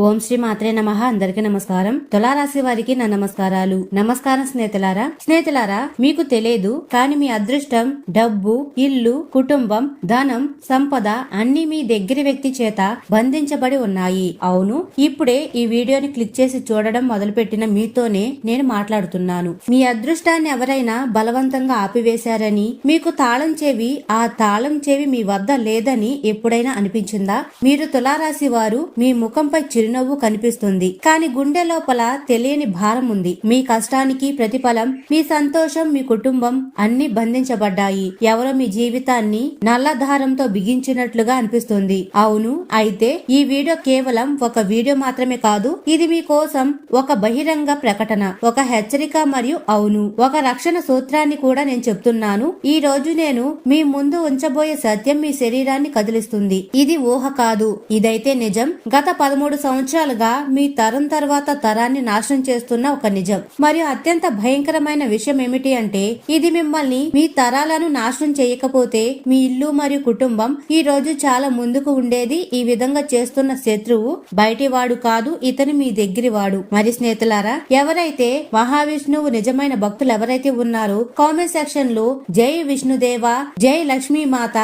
ఓం శ్రీ మాత్రే నమః. అందరికీ నమస్కారం. తులారాశి వారికి నా నమస్కారాలు. నమస్కారం స్నేహితులారా, మీకు తెలియదు కానీ మీ అదృష్టం, డబ్బు, ఇల్లు, కుటుంబం, ధనం, సంపద అన్ని మీ దగ్గర వ్యక్తి చేత బంధించబడి ఉన్నాయి. అవును, ఇప్పుడే ఈ వీడియోని క్లిక్ చేసి చూడడం మొదలుపెట్టిన మీతోనే నేను మాట్లాడుతున్నాను. మీ అదృష్టాన్ని ఎవరైనా బలవంతంగా ఆపివేశారని, మీకు తాళం చెవి, ఆ తాళం చెవి మీ వద్ద లేదని ఎప్పుడైనా అనిపించిందా? మీరు తులారాశి వారు, మీ ముఖంపై చిరునవ్వు కనిపిస్తుంది, కానీ గుండె లోపల తెలియని భారం ఉంది. మీ కష్టానికి ప్రతిఫలం, మీ సంతోషం, మీ కుటుంబం అన్ని బంధించబడ్డాయి. ఎవరో మీ జీవితాన్ని నల్లదారంతో బిగించినట్లుగా అనిపిస్తుంది. అవును, అయితే ఈ వీడియో కేవలం ఒక వీడియో మాత్రమే కాదు. ఇది మీ కోసం ఒక బహిరంగ ప్రకటన, ఒక హెచ్చరిక మరియు అవును, ఒక రక్షణ సూత్రాన్ని కూడా నేను చెప్తున్నాను. ఈ రోజు నేను మీ ముందు ఉంచబోయే సత్యం మీ శరీరాన్ని కదిలిస్తుంది. ఇది ఊహ కాదు, ఇదైతే నిజం. గత 13 సంవత్సరాలుగా మీ తరం తర్వాత తరాన్ని నాశనం చేస్తున్న ఒక నిజం మరియు అత్యంత భయంకరమైన విషయం ఏమిటి అంటే, ఇది మిమ్మల్ని, మీ తరాలను నాశనం చేయకపోతే మీ ఇల్లు మరియు కుటుంబం ఈ రోజు చాలా ముందుకు ఉండేది. ఈ విధంగా చేస్తున్న శత్రువు బయటివాడు కాదు, ఇతను మీ దగ్గరి వాడు. మరి స్నేహితులారా, ఎవరైతే మహావిష్ణువు నిజమైన భక్తులు ఎవరైతే ఉన్నారో కామెంట్ సెక్షన్ లో జై విష్ణుదేవ, జై లక్ష్మీమాత,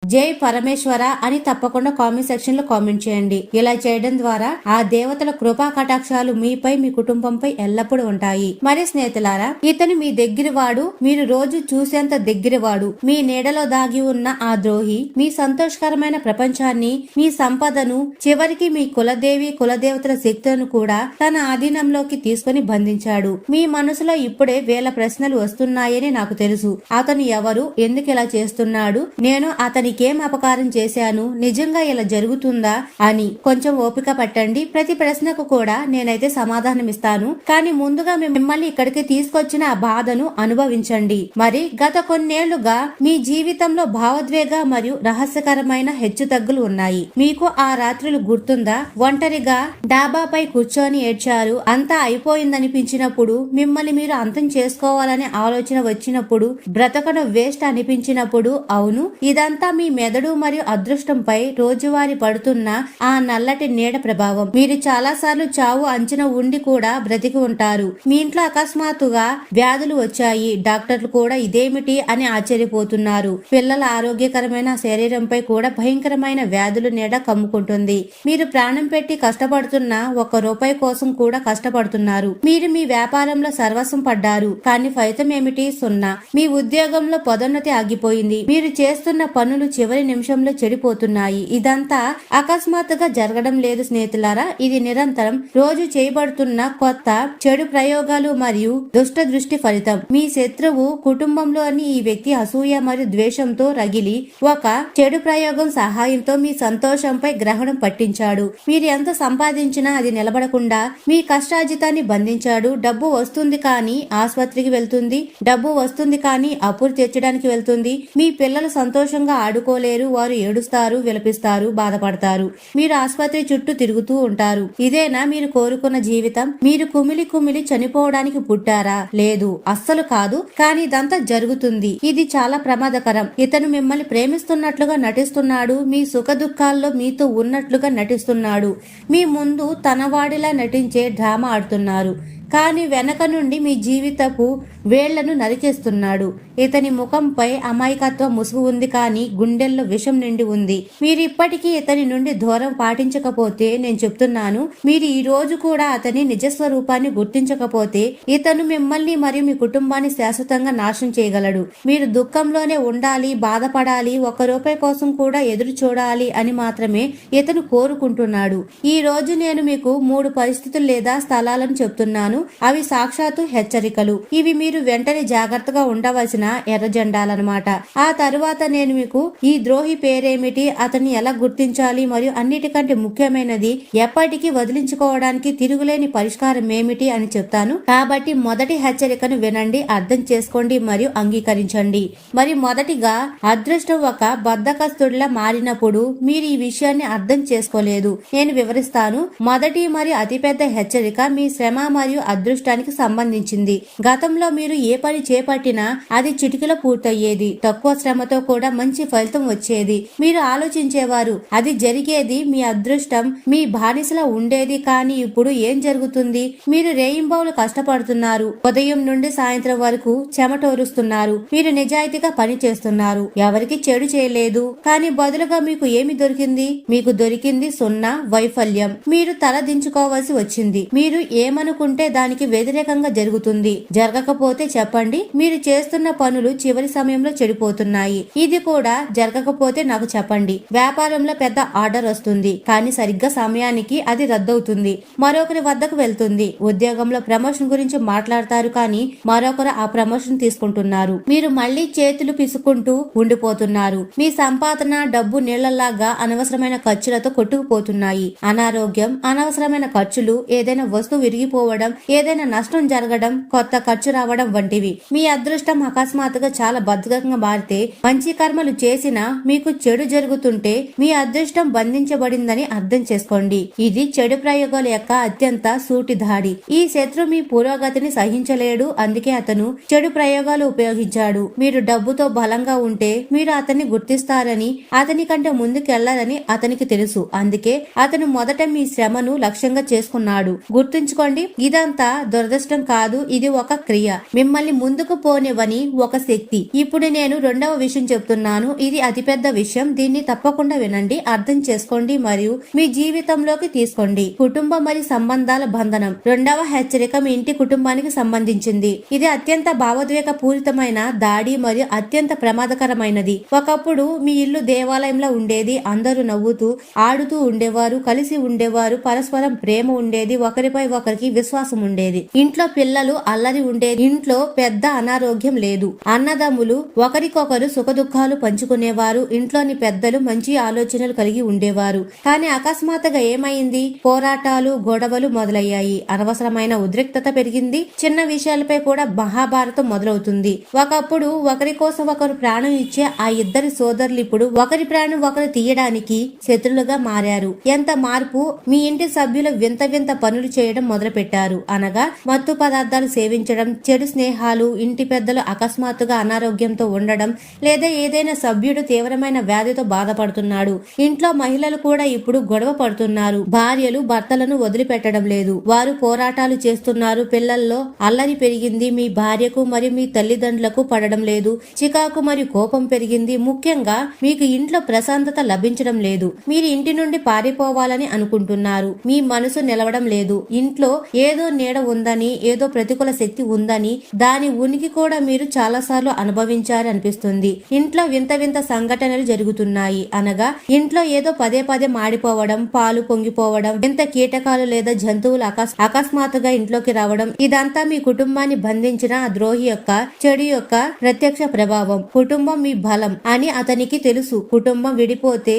జై పరమేశ్వర అని తప్పకుండా కామెంట్ సెక్షన్ లో కామెంట్ చేయండి. ఇలా చేయడం ద్వారా ఆ దేవతల కృపా కటాక్షాలు మీపై, మీ కుటుంబంపై ఎల్లప్పుడూ ఉంటాయి. మరి స్నేహితులారా, ఇతను మీ దగ్గర వాడు, మీరు రోజు చూసేంత దగ్గర వాడు, మీ నీడలో దాగి ఉన్న ఆ ద్రోహి మీ సంతోషకరమైన ప్రపంచాన్ని, మీ సంపదను, చివరికి మీ కులదేవి, కులదేవతల శక్తులను కూడా తన ఆధీనంలోకి తీసుకుని బంధించాడు. మీ మనసులో ఇప్పుడే వేల ప్రశ్నలు వస్తున్నాయని నాకు తెలుసు. అతను ఎవరు, ఎందుకు ఇలా చేస్తున్నాడు, నేను అతని ఏం అపకారం చేశాను, నిజంగా ఇలా జరుగుతుందా అని కొంచెం ఓపిక పట్టండి. ప్రతి ప్రశ్నకు కూడా నేనైతే సమాధానం ఇస్తాను, కానీ ముందుగా మిమ్మల్ని ఇక్కడికి తీసుకొచ్చిన ఆ బాధను అనుభవించండి. మరి గత కొన్నేళ్లుగా మీ జీవితంలో భావోద్వేగ మరియు రహస్యకరమైన హెచ్చుతగ్గులు ఉన్నాయి. మీకు ఆ రాత్రులు గుర్తుందా? ఒంటరిగా డాబాపై కూర్చొని ఏడ్చారు. అంతా అయిపోయిందనిపించినప్పుడు, మిమ్మల్ని మీరు అంతం చేసుకోవాలనే ఆలోచన వచ్చినప్పుడు, బ్రతకడం వేస్ట్ అనిపించినప్పుడు. అవును, ఇదంతా మీ మెదడు మరియు అదృష్టంపై రోజువారీ పడుతున్న ఆ నల్లటి నీడ ప్రభావం. మీరు చాలా సార్లు చావు అంచనా ఉండి కూడా బ్రతికి ఉంటారు. మీ ఇంట్లో అకస్మాత్తుగా వ్యాధులు వచ్చాయి. డాక్టర్లు కూడా ఇదేమిటి అని ఆశ్చర్యపోతున్నారు. పిల్లల ఆరోగ్యకరమైన శరీరంపై కూడా భయంకరమైన వ్యాధుల నీడ కమ్ముకుంటుంది. మీరు ప్రాణం పెట్టి కష్టపడుతున్న ₹1 కోసం కూడా కష్టపడుతున్నారు. మీరు మీ వ్యాపారంలో సర్వస్వం పడ్డారు, కానీ ఫలితం ఏమిటి? 0. మీ ఉద్యోగంలో పదోన్నతి ఆగిపోయింది. మీరు చేస్తున్న పనులు చివరి నిమిషంలో చెడిపోతున్నాయి. ఇదంతా అకస్మాత్తుగా జరగడం లేదు స్నేహితులారా, ఇది నిరంతరం రోజు చేయబడుతున్న కొత్త చెడు ప్రయోగాలు మరియు దుష్ట దృష్టి ఫలితం. మీ శత్రువు కుటుంబంలోని ఈ వ్యక్తి అసూయ మరియు ద్వేషంతో రగిలి ఒక చెడు ప్రయోగం సహాయంతో మీ సంతోషంపై గ్రహణం పట్టించాడు. మీరు ఎంత సంపాదించినా అది నిలబడకుండా మీ కష్టార్జితాన్ని బంధించాడు. డబ్బు వస్తుంది కానీ ఆసుపత్రికి వెళ్తుంది, డబ్బు వస్తుంది కానీ అప్పులు తెచ్చడానికి వెళ్తుంది. మీ పిల్లలు సంతోషంగా ఆడుకోలేరు, వారు ఏడుస్తారు, విలపిస్తారు, బాధపడతారు. మీరు ఆసుపత్రి చుట్టూ తిరుగుతూ ఉంటారు. ఇదేనా మీరు కోరుకున్న జీవితం? మీరు కుమిలి కుమిలి చనిపోవడానికి పుట్టారా? లేదు, అస్సలు కాదు. కానీ ఇదంతా జరుగుతుంది. ఇది చాలా ప్రమాదకరం. ఇతను మిమ్మల్ని ప్రేమిస్తున్నట్లుగా నటిస్తున్నాడు, మీ సుఖ దుఃఖాల్లో మీతో ఉన్నట్లుగా నటిస్తున్నాడు. మీ ముందు తనవాడిలా నటించే డ్రామా ఆడుతున్నారు, కానీ వెనక నుండి మీ జీవితపు వేళ్లను నరికేస్తున్నాడు. ఇతని ముఖంపై అమాయకత్వ ముసుగు ఉంది, కానీ గుండెల్లో విషం నిండి ఉంది. మీరు ఇప్పటికీ ఇతని నుండి దూరం పాటించకపోతే, నేను చెప్తున్నాను, మీరు ఈ రోజు కూడా అతని నిజస్వరూపాన్ని గుర్తించకపోతే, ఇతను మిమ్మల్ని మరియు మీ కుటుంబాన్ని శాశ్వతంగా నాశనం చేయగలడు. మీరు దుఃఖంలోనే ఉండాలి, బాధపడాలి, ₹1 కోసం కూడా ఎదురు చూడాలి అని మాత్రమే ఇతను కోరుకుంటున్నాడు. ఈ రోజు నేను మీకు 3 పరిస్థితులు లేదా స్థలాలను చెప్తున్నాను. అవి సాక్షాత్తు హెచ్చరికలు. ఇవి మీరు వెంటనే జాగ్రత్తగా ఉండవలసిన ఎర్ర జెండాలన్నమాట. ఆ తరువాత నేను మీకు ఈ ద్రోహి పేరేమిటి, అతన్ని ఎలా గుర్తించాలి మరియు అన్నిటికంటే ముఖ్యమైనది ఎప్పటికీ వదిలించుకోవడానికి తిరుగులేని పరిష్కారం ఏమిటి అని చెప్తాను. కాబట్టి మొదటి హెచ్చరికను వినండి, అర్థం చేసుకోండి మరియు అంగీకరించండి. మరి మొదటిగా, అదృష్టం ఒక బద్ధకస్తుడిలా మారినప్పుడు మీరు ఈ విషయాన్ని అర్థం చేసుకోలేదు. నేను వివరిస్తాను. మొదటి మరియు అతిపెద్ద హెచ్చరిక, మీ శ్రమ మరియు అదృష్టానికి సంబంధించింది. గతంలో మీరు ఏ పని చేపట్టినా అది చిటికలో పూర్తయ్యేది. తక్కువ శ్రమతో కూడా మంచి ఫలితం వచ్చేది. మీరు ఆలోచించేవారు అది జరిగేది, మీ అదృష్టం మీ బానిసలా ఉండేది. కానీ ఇప్పుడు ఏం జరుగుతుంది? మీరు రేయింబౌలు కష్టపడుతున్నారు. ఉదయం నుండి సాయంత్రం వరకు చెమటోరుస్తున్నారు. మీరు నిజాయితీగా పని చేస్తున్నారు. ఎవరికి చెడు చేయలేదు. కానీ బదులుగా మీకు ఏమి దొరికింది? మీకు దొరికింది సున్నా, వైఫల్యం. మీరు తల దించుకోవాల్సి వచ్చింది. మీరు ఏమనుకుంటే దానికి వ్యతిరేకంగా జరుగుతుంది. జరగకపోతే చెప్పండి. మీరు చేస్తున్న పనులు చివరి సమయంలో చెడిపోతున్నాయి. ఇది కూడా జరగకపోతే నాకు చెప్పండి. వ్యాపారంలో పెద్ద ఆర్డర్ వస్తుంది, కానీ సరిగ్గా సమయానికి అది రద్దవుతుంది. మరొకరి వద్దకు వెళ్తుంది. ఉద్యోగంలో ప్రమోషన్ గురించి మాట్లాడతారు, కానీ మరొకరు ఆ ప్రమోషన్ తీసుకుంటున్నారు. మీరు మళ్లీ చేతులు పిసుకుంటూ ఉండిపోతున్నారు. మీ సంపాదన, డబ్బు నీళ్లలాగా అనవసరమైన ఖర్చులతో కొట్టుకుపోతున్నాయి. అనారోగ్యం, అనవసరమైన ఖర్చులు, ఏదైనా వస్తువు విరిగిపోవడం, ఏదైనా నష్టం జరగడం, కొత్త ఖర్చు రావడం వంటివి. మీ అదృష్టం అకస్మాత్తుగా చాలా బద్ధకంగా మారితే, మంచి కర్మలు చేసినా మీకు చెడు జరుగుతుంటే మీ అదృష్టం బంధించబడిందని అర్థం చేసుకోండి. ఇది చెడు ప్రయోగాల యొక్క అత్యంత సూటి దాడి. ఈ శత్రు మీ పురోగతిని సహించలేడు. అందుకే అతను చెడు ప్రయోగాలు ఉపయోగించాడు. మీరు డబ్బుతో బలంగా ఉంటే మీరు అతన్ని గుర్తిస్తారని, అతని కంటే ముందుకెళ్లాలని అతనికి తెలుసు. అందుకే అతను మొదట మీ శ్రమను లక్ష్యంగా చేసుకున్నాడు. గుర్తుంచుకోండి, ఇదంతా దురదృష్టం కాదు. ఇది ఒక క్రియ, మిమ్మల్ని ముందుకు పోనివని ఒక శక్తి. ఇప్పుడు నేను రెండవ విషయం చెప్తున్నాను. ఇది అతిపెద్ద విషయం. దీన్ని తప్పకుండా వినండి, అర్థం చేసుకోండి మరియు మీ జీవితంలోకి తీసుకోండి. కుటుంబం మరియు సంబంధాల బంధనం. రెండవ హెచ్చరిక మీ ఇంటి కుటుంబానికి సంబంధించింది. ఇది అత్యంత భావోద్వేగ పూరితమైన దాడి మరియు అత్యంత ప్రమాదకరమైనది. ఒకప్పుడు మీ ఇల్లు దేవాలయంలో ఉండేది. అందరూ నవ్వుతూ ఆడుతూ ఉండేవారు, కలిసి ఉండేవారు, పరస్పరం ప్రేమ ఉండేది, ఒకరిపై ఒకరికి విశ్వాసం ఉండేది. ఇంట్లో పిల్లలు అల్లరి ఉండేది. ఇంట్లో పెద్ద అనారోగ్యం లేదు. అన్నదమ్ములు ఒకరికొకరు సుఖదుఖాలు పంచుకునేవారు. ఇంట్లోని పెద్దలు మంచి ఆలోచనలు కలిగి ఉండేవారు. కానీ అకస్మాత్తుగా ఏమైంది? పోరాటాలు, గొడవలు మొదలయ్యాయి. అనవసరమైన ఉద్రిక్తత పెరిగింది. చిన్న విషయాలపై కూడా మహాభారతం మొదలవుతుంది. ఒకప్పుడు ఒకరి కోసం ఒకరు ప్రాణం ఇచ్చే ఆ ఇద్దరి సోదరులు ఇప్పుడు ఒకరి ప్రాణం ఒకరు తీయడానికి శత్రులుగా మారారు. ఎంత మార్పు! మీ ఇంటి సభ్యులు వింత వింత పనులు చేయడం మొదలు పెట్టారు. అనగా మత్తు పదార్థాలు సేవించడం, చెడు స్నేహాలు, ఇంటి పెద్దలు అకస్మాత్తుగా అనారోగ్యంతో ఉండడం, లేదా ఏదైనా సభ్యుడు తీవ్రమైన వ్యాధితో బాధపడుతున్నాడు. ఇంట్లో మహిళలు కూడా ఇప్పుడు గొడవ పడుతున్నారు. భార్యలు భర్తలను వదిలిపెట్టడం లేదు. వారు పోరాటాలు చేస్తున్నారు. పిల్లల్లో అల్లరి పెరిగింది. మీ భార్యకు మరియు మీ తల్లిదండ్రులకు పడడం లేదు. చికాకు మరియు కోపం పెరిగింది. ముఖ్యంగా మీకు ఇంట్లో ప్రశాంతత లభించడం లేదు. మీరు ఇంటి నుండి పారిపోవాలని అనుకుంటున్నారు. మీ మనసు నిలవడం లేదు. ఇంట్లో ఏదో నీడ ఉందని, ఏదో ప్రతికూల శక్తి ఉందని, దాని ఉనికి కూడా మీరు చాలాసార్లు అనుభవించారు అనిపిస్తుంది. ఇంట్లో వింత వింత సంఘటనలు జరుగుతున్నాయి. అనగా ఇంట్లో ఏదో పదే పదే మాడిపోవడం, పాలు పొంగిపోవడం, వింత కీటకాలు లేదా జంతువులు అకస్మాత్తుగా ఇంట్లోకి రావడం. ఇదంతా మీ కుటుంబాన్ని బంధించిన ఆ ద్రోహి యొక్క చెడు యొక్క ప్రత్యక్ష ప్రభావం. కుటుంబం మీ బలం అని అతనికి తెలుసు. కుటుంబం విడిపోతే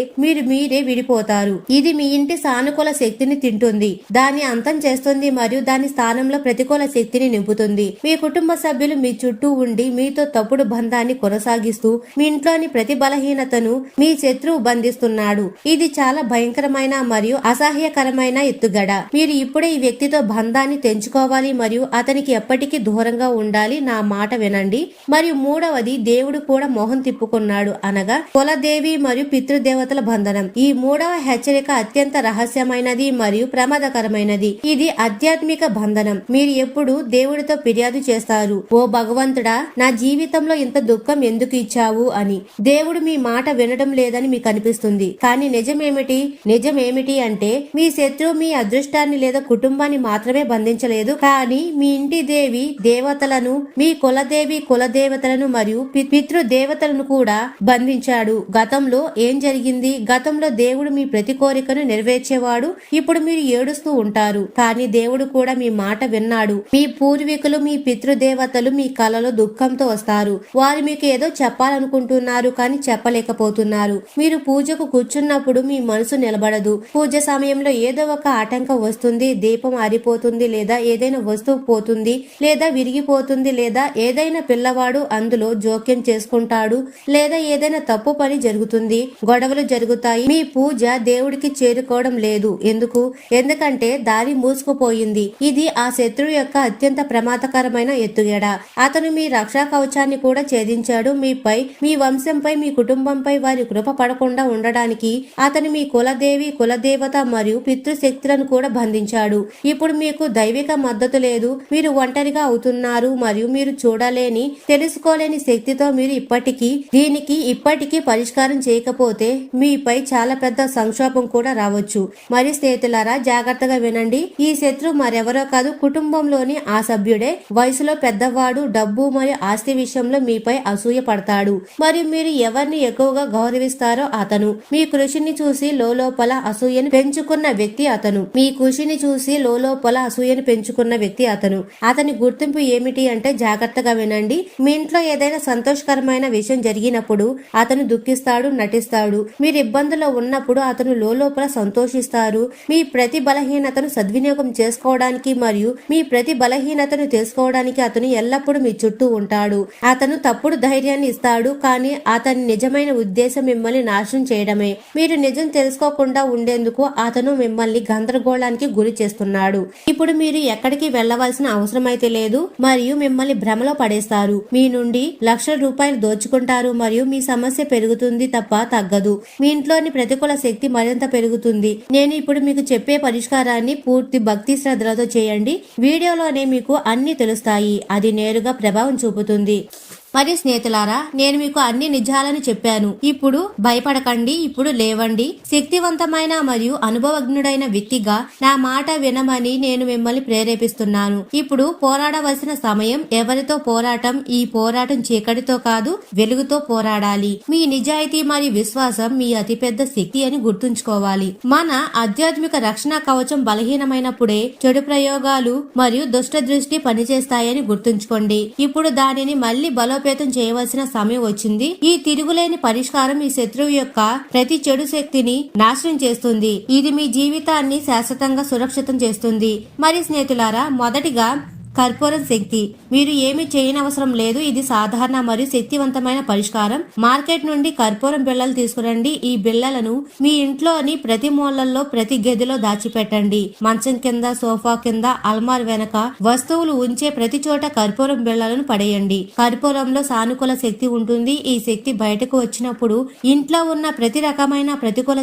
మీరే విడిపోతారు. ఇది మీ ఇంటి సానుకూల శక్తిని తింటుంది, దాన్ని అంతం చేస్తుంది మరియు దాని స్థానంలో ప్రతికూల శక్తిని నింపుతుంది. మీ కుటుంబ సభ్యులు మీ చుట్టూ ఉండి మీతో తప్పుడు బంధాన్ని కొనసాగిస్తూ మీ ఇంట్లోని ప్రతి బలహీనతను మీ శత్రువు బంధిస్తున్నాడు. ఇది చాలా భయంకరమైన మరియు అసహ్యకరమైన ఎత్తుగడ. మీరు ఇప్పుడే ఈ వ్యక్తితో బంధాన్ని తెంచుకోవాలి మరియు అతనికి ఎప్పటికీ దూరంగా ఉండాలి. నా మాట వినండి. మరియు మూడవది, దేవుడు కూడా మొహం తిప్పుకున్నాడు. అనగా కులదేవి మరియు పితృదేవతల బంధనం. ఈ మూడవ హెచ్చరిక అత్యంత రహస్యమైనది మరియు ప్రమాదకరమైనది. ఇది ఆధ్యాత్మిక బంధనం. మీరు ఎప్పుడు దేవుడితో ఫిర్యాదు చేస్తారు, ఓ భగవంతుడా, నా జీవితంలో ఇంత దుఃఖం ఎందుకు ఇచ్చావు అని. దేవుడు మీ మాట వినడం లేదని మీకు అనిపిస్తుంది. కానీ నిజమేమిటి అంటే మీ శత్రువు మీ అదృష్టాన్ని లేదా కుటుంబాన్ని మాత్రమే బంధించలేదు, కానీ మీ ఇంటి దేవి దేవతలను, మీ కులదేవతలను మరియు పితృదేవతలను కూడా బంధించాడు. గతంలో ఏం జరిగింది? గతంలో దేవుడు మీ ప్రతి కోరికను నెరవేర్చేవాడు. ఇప్పుడు మీరు ఏడుస్తూ ఉంటారు, కానీ దేవుడు కూడా మీ మాట విన్నాడు. మీ పూర్వీకులు, మీ పితృదేవతలు మీ కలలో దుఃఖంతో వస్తారు. వారు మీకు ఏదో చెప్పాలనుకుంటున్నారు, కానీ చెప్పలేకపోతున్నారు. మీరు పూజకు కూర్చున్నప్పుడు మీ మనసు నిలబడదు. పూజ సమయంలో ఏదో ఒక ఆటంకం వస్తుంది. దీపం ఆరిపోతుంది, లేదా ఏదైనా వస్తువు పోతుంది, లేదా విరిగిపోతుంది, లేదా ఏదైనా పిల్లవాడు అందులో జోక్యం చేసుకుంటాడు, లేదా ఏదైనా తప్పు పని జరుగుతుంది. గొడవలు జరుగుతాయి. మీ పూజ దేవుడికి చేరుకోవడం లేదు. ఎందుకంటే దారి మూసుకుపోయింది. ఇది ఇది ఆ శత్రువు యొక్క అత్యంత ప్రమాదకరమైన ఎత్తుగడ. అతను మీ రక్షా కవచాన్ని కూడా ఛేదించాడు. మీపై, మీ వంశంపై, మీ కుటుంబంపై వారి కృప పడకుండా ఉండడానికి అతను మీ కులదేవి, కులదేవత మరియు పితృశక్తులను కూడా బంధించాడు. ఇప్పుడు మీకు దైవిక మద్దతు లేదు. మీరు ఒంటరిగా అవుతున్నారు మరియు మీరు చూడలేని, తెలుసుకోలేని శక్తితో మీరు ఇప్పటికీ పరిష్కారం చేయకపోతే మీపై చాలా పెద్ద సంక్షోభం కూడా రావచ్చు. మరి స్నేహితులారా, జాగ్రత్తగా వినండి. ఈ శత్రువు మరెవరో కాదు, కుటుంబంలోని ఆ సభ్యుడే. వయసులో పెద్దవాడు, డబ్బు మరియు ఆస్తి విషయంలో మీపై అసూయ పడతాడు. మరియు మీరు ఎవరిని ఎక్కువగా గౌరవిస్తారో అతను. మీ కృషిని చూసి లోపల అసూయను పెంచుకున్న వ్యక్తి అతను. అతని గుర్తింపు ఏమిటి అంటే, జాగ్రత్తగా వినండి. మీ ఇంట్లో ఏదైనా సంతోషకరమైన విషయం జరిగినప్పుడు అతను దుఃఖిస్తాడు, నటిస్తాడు. మీరు ఇబ్బందుల్లో ఉన్నప్పుడు అతను లోపల సంతోషిస్తారు. మీ ప్రతి బలహీనతను సద్వినియోగం చేసుకోవడానికి మరియు మీ ప్రతి బలహీనతను తెలుసుకోవడానికి అతను ఎల్లప్పుడూ మీ చుట్టూ ఉంటాడు. అతను తప్పుడు ధైర్యాన్ని ఇస్తాడు, కానీ అతని నిజమైన ఉద్దేశం మిమ్మల్ని నాశనం చేయడమే. మీరు నిజం తెలుసుకోకుండా ఉండేందుకు అతను మిమ్మల్ని గందరగోళానికి గురి చేస్తున్నాడు. ఇప్పుడు మీరు ఎక్కడికి వెళ్లవలసిన అవసరమైతే లేదు మరియు మిమ్మల్ని భ్రమలో పడేస్తారు. మీ నుండి లక్షల రూపాయలు దోచుకుంటారు మరియు మీ సమస్య పెరుగుతుంది తప్ప తగ్గదు. మీ ఇంట్లోని ప్రతికూల శక్తి మరింత పెరుగుతుంది. నేను ఇప్పుడు మీకు చెప్పే పరిష్కారాన్ని పూర్తి భక్తి శ్రద్ధలతో చేయండి. వీడియోలోనే మీకు అన్ని తెలుస్తాయి. అది నేరుగా ప్రభావం చూపుతుంది. మరి స్నేహితులారా, నేను మీకు అన్ని నిజాలను చెప్పాను. ఇప్పుడు భయపడకండి. ఇప్పుడు లేవండి. శక్తివంతమైన మరియు అనుభవజ్ఞుడైన వ్యక్తిగా నా మాట వినమని నేను మిమ్మల్ని ప్రేరేపిస్తున్నాను. ఇప్పుడు పోరాడవలసిన సమయం. ఎవరితో పోరాటం? ఈ పోరాటం చీకటితో కాదు, వెలుగుతో పోరాడాలి. మీ నిజాయితీ మరియు విశ్వాసం మీ అతిపెద్ద శక్తి అని గుర్తుంచుకోవాలి. మన ఆధ్యాత్మిక రక్షణ కవచం బలహీనమైనప్పుడే చెడు ప్రయోగాలు మరియు దుష్ట దృష్టి పనిచేస్తాయని గుర్తుంచుకోండి. ఇప్పుడు దానిని మళ్లీ బలోపేతం చేయవలసిన సమయం వచ్చింది. ఈ తిరుగులేని పరిష్కారం ఈ శత్రువు యొక్క ప్రతి చెడు శక్తిని నాశనం చేస్తుంది. ఇది మీ జీవితాన్ని శాశ్వతంగా సురక్షితం చేస్తుంది. మరి స్నేహితులారా, మొదటిగా కర్పూరం శక్తి. మీరు ఏమి చేయనవసరం లేదు. ఇది సాధారణ మరియు శక్తివంతమైన పరిష్కారం. మార్కెట్ నుండి కర్పూరం బిళ్ళలు తీసుకురండి. ఈ బిళ్ళలను మీ ఇంట్లోని ప్రతి మూలల్లో, ప్రతి గదిలో దాచిపెట్టండి. మంచం కింద, సోఫా కింద, అల్మార్ వెనక, వస్తువులు ఉంచే ప్రతి చోట కర్పూరం బిళ్ళలను పడేయండి. కర్పూరంలో సానుకూల శక్తి ఉంటుంది. ఈ శక్తి బయటకు వచ్చినప్పుడు ఇంట్లో ఉన్న ప్రతి రకమైన ప్రతికూల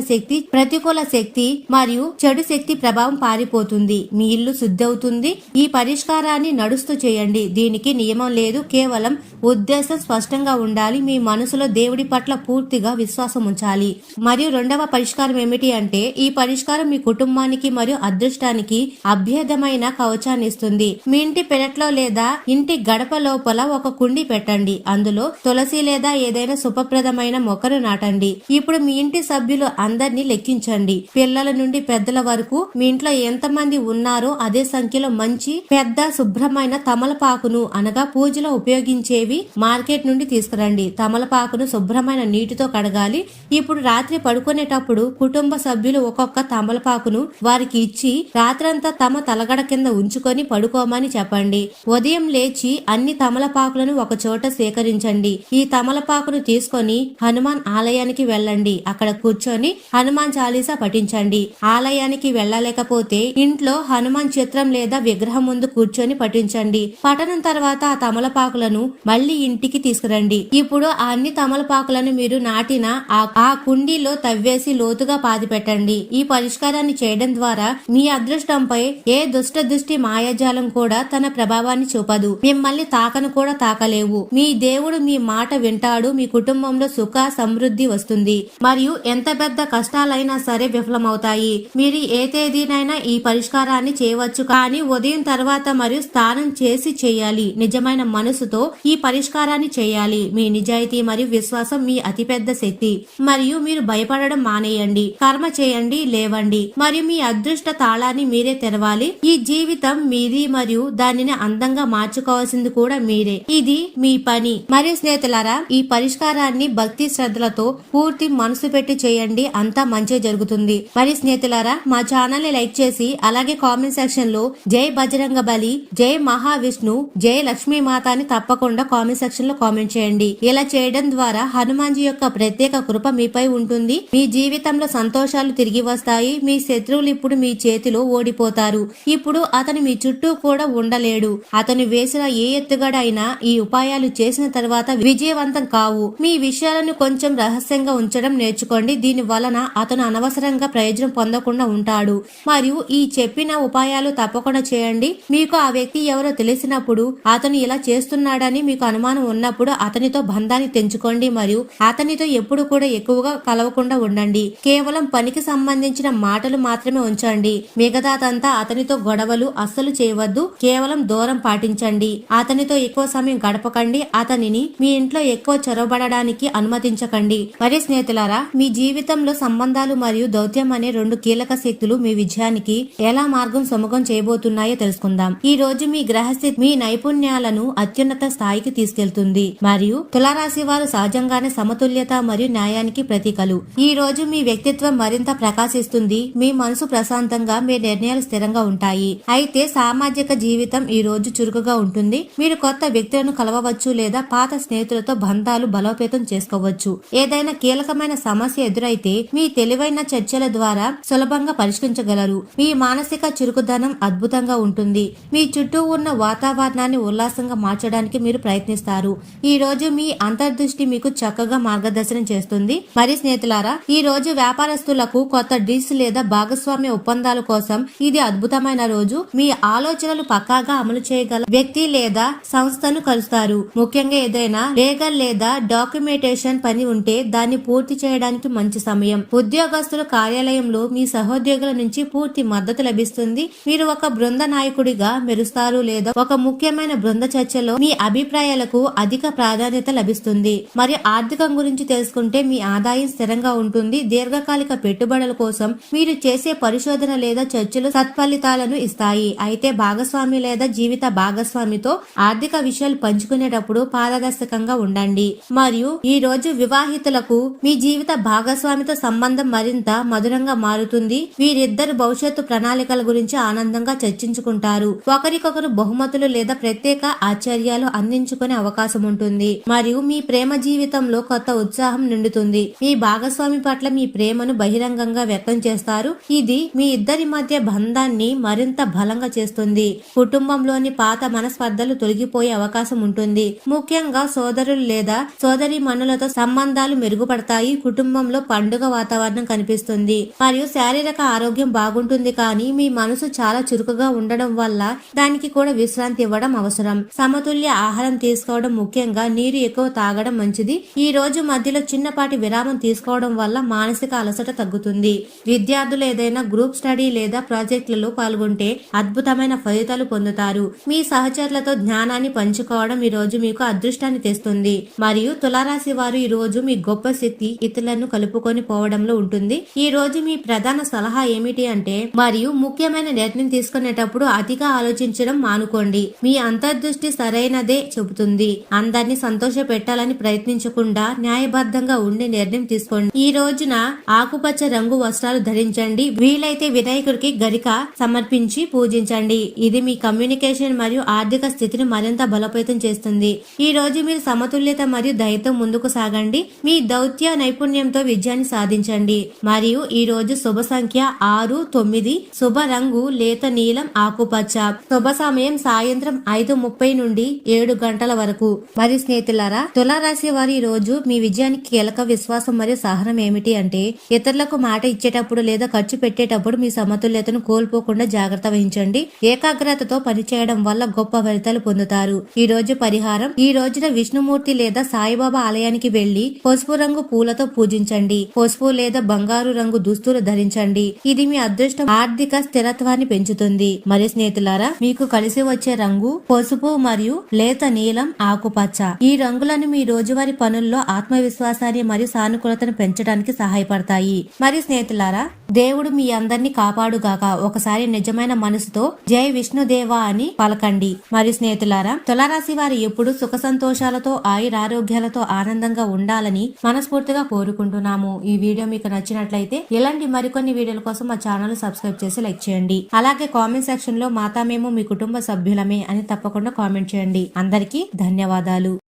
శక్తి మరియు చెడు శక్తి ప్రభావం పారిపోతుంది. మీ ఇల్లు శుద్ధి అవుతుంది. ఈ పరిష్కారాన్ని నడుస్తూ చేయండి. దీనికి నియమం లేదు, కేవలం ఉద్దేశం స్పష్టంగా ఉండాలి. మీ మనసులో దేవుడి పట్ల పూర్తిగా విశ్వాసం ఉంచాలి. మరియు రెండవ పరిష్కారం ఏమిటి అంటే, ఈ పరిష్కారం మీ కుటుంబానికి మరియు అదృష్టానికి అభేదమైన కవచాన్ని ఇస్తుంది. మీ ఇంటి పెరట్లో లేదా ఇంటి గడప లోపల ఒక కుండి పెట్టండి. అందులో తులసి లేదా ఏదైనా శుభప్రదమైన మొక్కను నాటండి. ఇప్పుడు మీ ఇంటి సభ్యులు అందరినీ లెక్కించండి. పిల్లల నుండి పెద్దల వరకు మీ ఇంట్లో ఎంతమంది ఉన్నారో అదే సంఖ్యలో మంచి పెద్ద శుభ్రమైన తమలపాకును, అనగా పూజలో ఉపయోగించేవి, మార్కెట్ నుండి తీసుకురండి. తమలపాకును శుభ్రమైన నీటితో కడగాలి. ఇప్పుడు రాత్రి పడుకునేటప్పుడు కుటుంబ సభ్యులు ఒక్కొక్క తమలపాకును వారికి ఇచ్చి రాత్రంతా తమ తలగడ కింద ఉంచుకొని పడుకోమని చెప్పండి. ఉదయం లేచి అన్ని తమలపాకులను ఒక చోట సేకరించండి. ఈ తమలపాకును తీసుకొని హనుమాన్ ఆలయానికి వెళ్ళండి. అక్కడ కూర్చొని హనుమాన్ చాలీసా పఠించండి. ఆలయానికి వెళ్ళలేకపోతే ఇంట్లో హనుమాన్ చిత్రం లేదా విగ్రహం ముందు కూర్చొని పఠించండి. పఠనం తర్వాత ఆ తమలపాకులను మళ్లీ ఇంటికి తీసుకురండి. ఇప్పుడు ఆ అన్ని తమలపాకులను మీరు నాటిన ఆ కుండీలో తవ్వేసి లోతుగా పాతి పెట్టండి. ఈ పరిష్కారాన్ని చేయడం ద్వారా మీ అదృష్టంపై ఏ దుష్ట దృష్టి మాయాజాలం కూడా తన ప్రభావాన్ని చూపదు. మిమ్మల్ని తాకను కూడా తాకలేవు. మీ దేవుడు మీ మాట వింటాడు. మీ కుటుంబంలో సుఖ సమృద్ధి వస్తుంది మరియు ఎంత పెద్ద కష్టాలైనా సరే విఫలమవుతాయి. మీరు ఏ తేదీనైనా ఈ పరిష్కారాన్ని చేయవచ్చు, కానీ ఉదయం తర్వాత మరియు స్నానం చేసి చేయాలి. నిజమైన మనసుతో ఈ పరిష్కారాన్ని చేయాలి. మీ నిజాయితీ మరియు విశ్వాసం మీ అతిపెద్ద శక్తి. మరియు మీరు భయపడడం మానేయండి. కర్మ చేయండి, లేవండి మరియు మీ అదృష్ట తాళాన్ని మీరే తెరవాలి. ఈ జీవితం మీది మరియు దానిని అందంగా మార్చుకోవాల్సింది కూడా మీరే. ఇది మీ పని. మరియు స్నేహితులారా, ఈ పరిష్కారాన్ని భక్తి శ్రద్ధలతో పూర్తి మనసు పెట్టి చేయండి. అంతా మంచి జరుగుతుంది. మరి స్నేహితులారా, మా ఛానల్ ని లైక్ చేసి అలాగే కామెంట్ సెక్షన్ లో జై బజరంగ బలి, జై మహావిష్ణు, జై లక్ష్మీ మాత అని తప్పకుండా కామెంట్ సెక్షన్ లో కామెంట్ చేయండి. ఇలా చేయడం ద్వారా హనుమాన్జీ యొక్క ప్రత్యేక కృప మీపై ఉంటుంది. మీ జీవితంలో సంతోషాలు తిరిగి వస్తాయి. మీ శత్రువులు ఇప్పుడు మీ చేతిలో ఓడిపోతారు. ఇప్పుడు అతను మీ చుట్టూ కూడా ఉండలేడు. అతను వేసిన ఏ ఎత్తుగడ అయినా ఈ ఉపాయాలు చేసిన తర్వాత విజయవంతం కావు. మీ విషయాలను కొంచెం రహస్యంగా ఉంచడం నేర్చుకోండి. దీని వలన అతను అనవసరంగా ప్రయోజనం పొందకుండా ఉంటాడు. మరియు ఈ చెప్పిన ఉపాయాలు తప్పకుండా చేయండి. మీకు ఆ వ్యక్తి ఎవరో తెలిసినప్పుడు, అతను ఇలా చేస్తున్నాడని మీకు అనుమానం ఉన్నప్పుడు అతనితో బంధాన్ని తెంచుకోండి. మరియు అతనితో ఎప్పుడు కూడా ఎక్కువగా కలవకుండా ఉండండి. కేవలం పనికి సంబంధించిన మాటలు మాత్రమే ఉంచండి. మిగతాదంతా అతనితో గొడవలు అస్సలు చేయవద్దు. కేవలం దూరం పాటించండి. అతనితో ఎక్కువ సమయం గడపకండి. అతనిని మీ ఇంట్లో ఎక్కువ చొరబడడానికి అనుమతించకండి. మరి స్నేహితులారా, మీ జీవితంలో సంబంధాలు మరియు దౌత్యం అనే రెండు కీలక శక్తులు మీ విజయానికి ఎలా మార్గం సుముఖం చేయబోతున్నాయో తెలుసుకుందాం. ఈ రోజు మీ గ్రహస్థితి మీ నైపుణ్యాలను అత్యున్నత స్థాయికి తీసుకెళ్తుంది. మరియు తులారాశి వారు సహజంగానే సమతుల్యత మరియు న్యాయానికి ప్రతీకలు. ఈ రోజు మీ వ్యక్తిత్వం మరింత ప్రకాశిస్తుంది. మీ మనసు ప్రశాంతంగా, మీ నిర్ణయాలు స్థిరంగా ఉంటాయి. అయితే సామాజిక జీవితం ఈ రోజు చురుకుగా ఉంటుంది. మీరు కొత్త వ్యక్తులను కలవవచ్చు లేదా పాత స్నేహితులతో బంధాలు బలోపేతం చేసుకోవచ్చు. ఏదైనా కీలకమైన సమస్య ఎదురైతే మీ తెలివైన చర్చల ద్వారా సులభంగా పరిష్కరించగలరు. మీ మానసిక చురుకుదనం అద్భుతంగా ఉంటుంది. మీ చుట్టూ ఉన్న వాతావరణాన్ని ఉల్లాసంగా మార్చడానికి మీరు ప్రయత్నిస్తారు. ఈ రోజు మీ అంతర్దృష్టి మీకు చక్కగా మార్గదర్శనం చేస్తుంది. మరి స్నేహితులారా, ఈ రోజు వ్యాపారస్తులకు కొత్త డీల్స్ లేదా భాగస్వామ్య ఒప్పందాల కోసం ఇది అద్భుతమైన రోజు. మీ ఆలోచనలు పక్కాగా అమలు చేయగల వ్యక్తి లేదా సంస్థను కలుస్తారు. ముఖ్యంగా ఏదైనా లీగల్ లేదా డాక్యుమెంటేషన్ పని ఉంటే దాన్ని పూర్తి చేయడానికి మంచి సమయం. ఉద్యోగస్తుల కార్యాలయంలో మీ సహోద్యోగుల నుంచి పూర్తి మద్దతు లభిస్తుంది. మీరు ఒక బృంద నాయకుడిగా మెరుస్తారు లేదా ఒక ముఖ్యమైన బృంద చర్చలో మీ అభిప్రాయాలకు అధిక ప్రాధాన్యత లభిస్తుంది. మరియు ఆర్థికం గురించి తెలుసుకుంటే మీ ఆదాయం స్థిరంగా ఉంటుంది. దీర్ఘకాలిక పెట్టుబడుల కోసం మీరు చేసే పరిశోధన లేదా చర్చలు సత్ఫలితాలను ఇస్తాయి. అయితే భాగస్వామి లేదా జీవిత భాగస్వామితో ఆర్థిక విషయాలు పంచుకునేటప్పుడు పారదర్శకంగా ఉండండి. మరియు ఈ రోజు వివాహితులకు మీ జీవిత భాగస్వామితో సంబంధం మరింత మధురంగా మారుతుంది. వీరిద్దరు భవిష్యత్తు ప్రణాళికల గురించి ఆనందంగా చర్చించుకుంటారు. ఒకరికొకరు బహుమతులు లేదా ప్రత్యేక ఆశ్చర్యాలు అందించుకునే అవకాశం ఉంటుంది. మరియు మీ ప్రేమ జీవితంలో కొత్త ఉత్సాహం నిండుతుంది. మీ భాగస్వామి పట్ల మీ ప్రేమను బహిరంగంగా వ్యక్తం చేస్తారు. ఇది మీ ఇద్దరి మధ్య బంధాన్ని మరింత బలంగా చేస్తుంది. కుటుంబంలోని పాత మనస్పర్ధలు తొలగిపోయే అవకాశం ఉంటుంది. ముఖ్యంగా సోదరులు లేదా సోదరి మనులతో సంబంధాలు మెరుగుపడతాయి. కుటుంబంలో పండుగ వాతావరణం కనిపిస్తుంది. మరియు శారీరక ఆరోగ్యం బాగుంటుంది. కానీ మీ మనసు చాలా చురుకుగా ఉండడం వల్ల దానికి కూడా విశ్రాంతి ఇవ్వడం అవసరం. సమతుల్య ఆహారం తీసుకోవడం, ముఖ్యంగా నీరు ఎక్కువ తాగడం మంచిది. ఈ రోజు మధ్యలో చిన్నపాటి విరామం తీసుకోవడం వల్ల మానసిక అలసట తగ్గుతుంది. విద్యార్థులు ఏదైనా గ్రూప్ స్టడీ లేదా ప్రాజెక్టులలో పాల్గొంటే అద్భుతమైన ఫలితాలు పొందుతారు. మీ సహచరులతో జ్ఞానాన్ని పంచుకోవడం ఈ రోజు మీకు అదృష్టాన్ని తెస్తుంది. మరియు తులారాశి వారు ఈ రోజు మీ గొప్ప శక్తి ఇతరులను కలుపుకొని పోవడంలో ఉంటుంది. ఈ రోజు మీ ప్రధాన సలహా ఏమిటి అంటే, మరియు ముఖ్యమైన నిర్ణయం తీసుకునేటప్పుడు అతిగా ఆలోచించడం మానుకోండి. మీ అంతర్దృష్టి సరైనదే చెబుతుంది. అందరినీ సంతోష పెట్టాలని ప్రయత్నించకుండా న్యాయబద్ధంగా ఉండే నిర్ణయం తీసుకోండి. ఈ రోజున ఆకుపచ్చ రంగు వస్త్రాలు ధరించండి. వీలైతే వినాయకుడికి గరిక సమర్పించి పూజించండి. ఇది మీ కమ్యూనికేషన్ మరియు ఆర్థిక స్థితిని మరింత బలోపేతం చేస్తుంది. ఈ రోజు మీరు సమతుల్యత మరియు దయతో ముందుకు సాగండి. మీ దౌత్య నైపుణ్యంతో విజయాన్ని సాధించండి. మరియు ఈ రోజు శుభ సంఖ్య 6, 9. శుభ రంగు లేత నీలం ఆకుపచ్చ. శుభ సమయం సాయంత్రం 5:30 నుండి 7 గంటల వరకు. మరి స్నేహితులారా, తులారాశి వారి ఈ రోజు మీ విజయానికి కీలక విశ్వాసం మరియు సహనం ఏమిటి అంటే, ఇతరులకు మాట ఇచ్చేటప్పుడు లేదా ఖర్చు పెట్టేటప్పుడు మీ సమతుల్యతను కోల్పోకుండా జాగ్రత్త వహించండి. ఏకాగ్రతతో పనిచేయడం వల్ల గొప్ప ఫలితాలు పొందుతారు. ఈ రోజు పరిహారం: ఈ రోజున విష్ణుమూర్తి లేదా సాయిబాబా ఆలయానికి వెళ్లి పసుపు రంగు పూలతో పూజించండి. పసుపు లేదా బంగారు రంగు దుస్తులు ధరించండి. ఇది మీ అదృష్టం, ఆర్థిక స్థిరత్వాన్ని పెంచుతుంది. మరి స్నేహితులారా, మీకు కలిసి వచ్చే రంగు పసుపు మరియు లేత నీలం ఆకుపచ్చ. ఈ రంగులను మీ రోజువారీ పనుల్లో ఆత్మవిశ్వాసాన్ని మరియు సానుకూలతను పెంచడానికి సహాయపడతాయి. మరి స్నేహితులారా, దేవుడు మీ అందరినీ కాపాడుగాక. ఒకసారి నిజమైన మనసుతో జై విష్ణుదేవా అని పలకండి. మరి స్నేహితులారా, తులారాశి వారు ఎప్పుడు సుఖ సంతోషాలతో ఆయురారోగ్యాలతో ఆనందంగా ఉండాలని మనస్ఫూర్తిగా కోరుకుంటున్నాము. ఈ వీడియో మీకు నచ్చినట్లయితే ఇలాంటి మరికొన్ని వీడియోల కోసం మా ఛానల్ సబ్స్క్రైబ్ చేసి లైక్ చేయండి. అలాగే కామెంట్ సెక్షన్ లో మాతా మేము మీ మీ కుటుంబ సభ్యులమే అని తప్పకుండా కామెంట్ చేయండి. అందరికీ ధన్యవాదాలు.